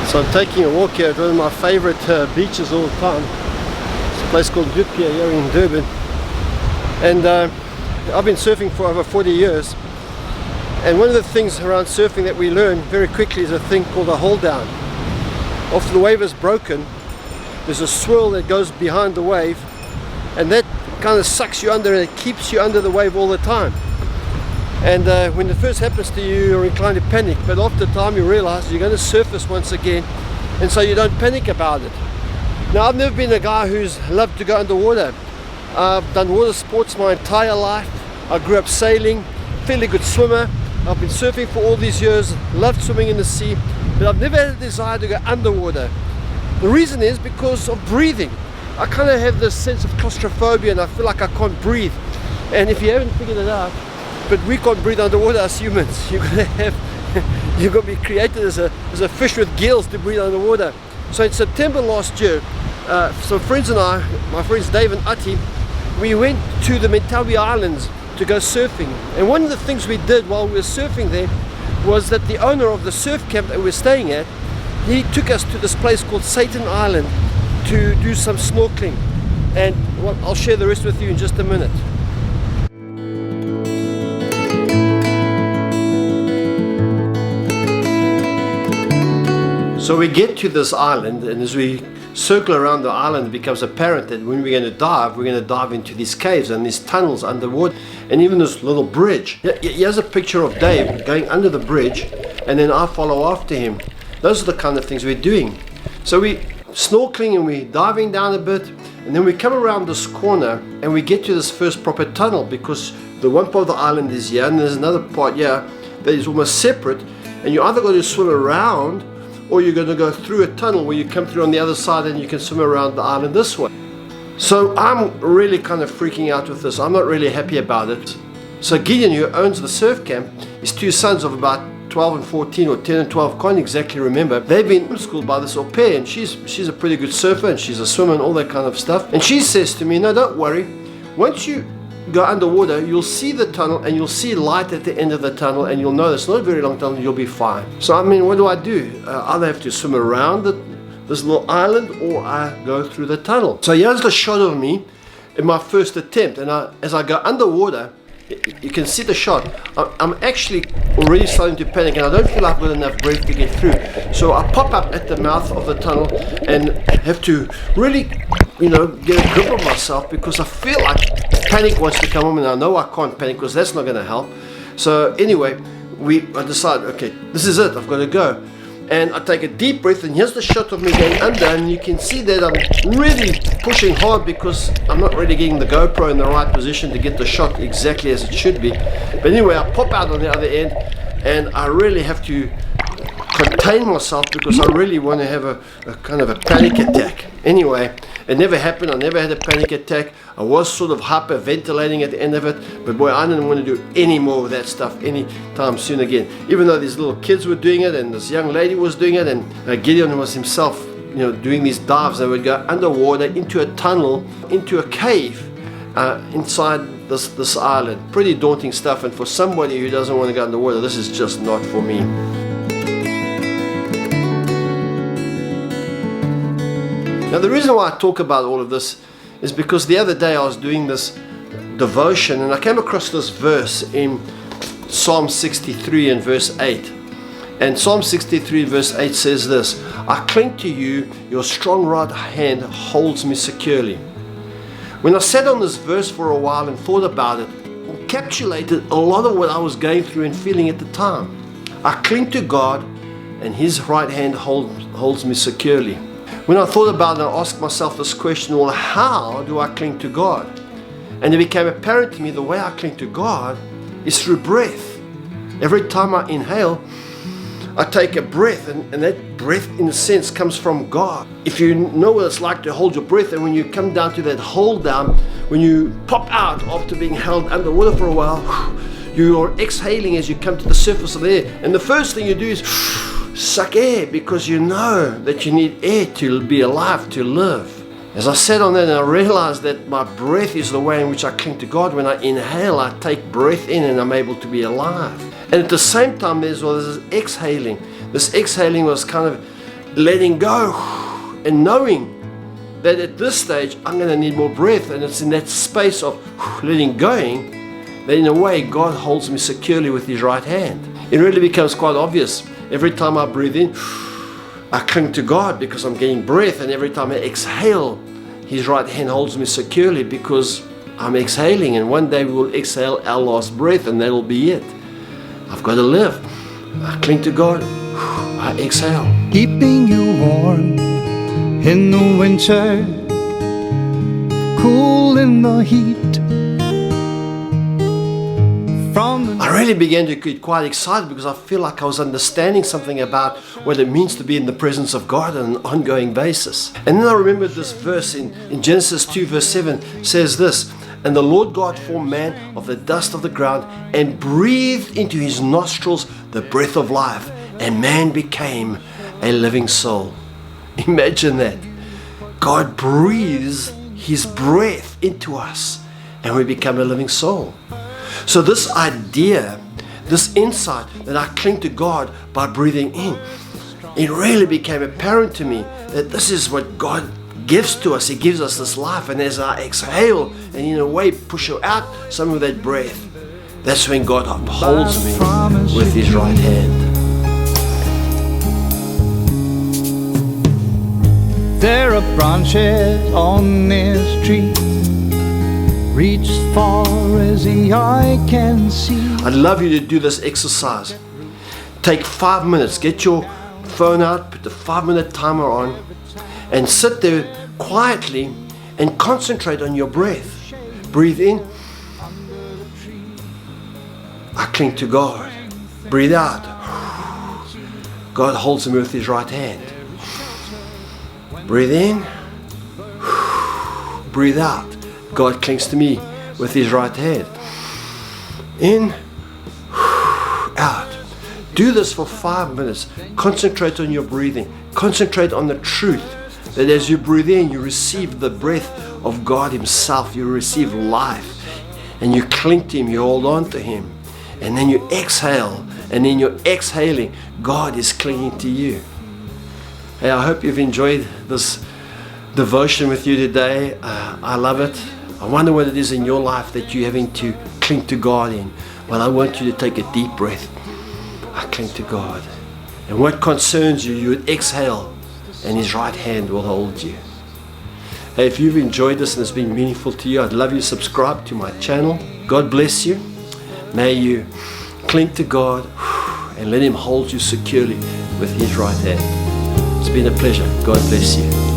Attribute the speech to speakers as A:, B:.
A: So I'm taking a walk here at one of my favorite beaches all the time. It's a place called Dupia here in Durban. And I've been surfing for over 40 years. And one of the things around surfing that we learn very quickly is a thing called a hold down. After the wave is broken, there's a swirl that goes behind the wave, and that kind of sucks you under and it keeps you under the wave all the time. And when it first happens to you, you're inclined to panic, but after time you realize you're going to surface once again, and so you don't panic about it. Now, I've never been a guy who's loved to go underwater. I've done water sports my entire life. I grew up sailing, fairly good swimmer. I've been surfing for all these years, loved swimming in the sea, but I've never had a desire to go underwater. The reason is because of breathing. I kind of have this sense of claustrophobia and I feel like I can't breathe. And if you haven't figured it out, but we can't breathe underwater as humans. You're going to be created as a fish with gills to breathe underwater. So in September last year, some friends and I, my friends Dave and Ati, we went to the Mentawai Islands to go surfing. And one of the things we did while we were surfing there was that the owner of the surf camp that we were staying at, he took us to this place called Satan Island to do some snorkeling. And well, I'll share the rest with you in just a minute. So we get to this island, and as we circle around the island, it becomes apparent that when we're going to dive into these caves and these tunnels underwater, and even this little bridge. Here's a picture of Dave going under the bridge, and then I follow after him. Those are the kind of things we're doing. So we snorkeling and we're diving down a bit, and then we come around this corner and we get to this first proper tunnel, because the one part of the island is here and there's another part here that is almost separate, and you either got to swim around or you're going to go through a tunnel where you come through on the other side and you can swim around the island this way. So I'm really kind of freaking out with this. I'm not really happy about it. So Gideon, who owns the surf camp, his two sons of about 12 and 14 or 10 and 12, can't exactly remember. They've been homeschooled by this au pair, and she's a pretty good surfer and she's a swimmer and all that kind of stuff. And she says to me, no, don't worry. Once you go underwater, you'll see the tunnel and you'll see light at the end of the tunnel, and you'll know it's not a very long tunnel, you'll be fine. So I mean, what do? Either have to swim around this little island or I go through the tunnel. So here's the shot of me in my first attempt, and as I go underwater, you can see the shot. I'm actually already starting to panic and I don't feel like I've got enough breath to get through. So I pop up at the mouth of the tunnel and have to really, get a grip of myself, because I feel like panic wants to come on, and I know I can't panic because that's not going to help. So anyway, I decide, okay, this is it, I've got to go. And I take a deep breath, and here's the shot of me going under, and you can see that I'm really pushing hard because I'm not really getting the GoPro in the right position to get the shot exactly as it should be. But anyway, I pop out on the other end, and I really have to contain myself because I really want to have a kind of a panic attack. Anyway, it never happened. I never had a panic attack. I was sort of hyperventilating at the end of it, but boy, I didn't want to do any more of that stuff anytime soon again. Even though these little kids were doing it and this young lady was doing it, and Gideon was himself, doing these dives. They would go underwater into a tunnel, into a cave inside this island. Pretty daunting stuff, and for somebody who doesn't want to go underwater, this is just not for me. Now, the reason why I talk about all of this is because the other day I was doing this devotion and I came across this verse in Psalm 63 and verse 8. And Psalm 63 verse 8 says this: I cling to you, your strong right hand holds me securely. When I sat on this verse for a while and thought about it, it encapsulated a lot of what I was going through and feeling at the time. I cling to God and His right hand holds me securely. When I thought about it, I asked myself this question, well, how do I cling to God? And it became apparent to me the way I cling to God is through breath. Every time I inhale, I take a breath, and that breath, in a sense, comes from God. If you know what it's like to hold your breath, and when you come down to that hold down, when you pop out after being held underwater for a while, you are exhaling as you come to the surface of the air. And the first thing you do is suck air, because you know that you need air to be alive, to live. As I sat on that, and I realized that my breath is the way in which I cling to God. When I inhale, I take breath in and I'm able to be alive. And at the same time, there's this exhaling. This exhaling was kind of letting go and knowing that at this stage I'm going to need more breath, and it's in that space of letting going that in a way God holds me securely with His right hand. It really becomes quite obvious. Every time I breathe in, I cling to God because I'm getting breath, and every time I exhale, His right hand holds me securely because I'm exhaling, and one day we will exhale our last breath and that'll be it. I've got to live. I cling to God, I exhale.
B: Keeping you warm in the winter, cool in the heat.
A: I really began to get quite excited because I feel like I was understanding something about what it means to be in the presence of God on an ongoing basis. And then I remembered this verse in Genesis 2 verse 7 says this, "And the Lord God formed man of the dust of the ground and breathed into his nostrils the breath of life, and man became a living soul." Imagine that. God breathes His breath into us and we become a living soul. So this idea, this insight that I cling to God by breathing in, it really became apparent to me that this is what God gives to us. He gives us this life, and as I exhale and in a way push out some of that breath, that's when God upholds me with His right hand.
B: There are branches on this tree, reach as far as the eye can see.
A: I'd love you to do this exercise. Take 5 minutes, get your phone out, put the 5-minute timer on, and sit there quietly and concentrate on your breath. Breathe in. I cling to God. Breathe out. God holds me with His right hand. Breathe in. Breathe out. God clings to me with His right hand. In, out. Do this for 5 minutes. Concentrate on your breathing. Concentrate on the truth that as you breathe in, you receive the breath of God Himself. You receive life. And you cling to Him. You hold on to Him. And then you exhale. And in your exhaling, God is clinging to you. Hey, I hope you've enjoyed this devotion with you today. I love it. I wonder what it is in your life that you're having to cling to God in. Well, I want you to take a deep breath. I cling to God. And what concerns you, you would exhale, and His right hand will hold you. Hey, if you've enjoyed this and it's been meaningful to you, I'd love you to subscribe to my channel. God bless you. May you cling to God and let Him hold you securely with His right hand. It's been a pleasure. God bless you.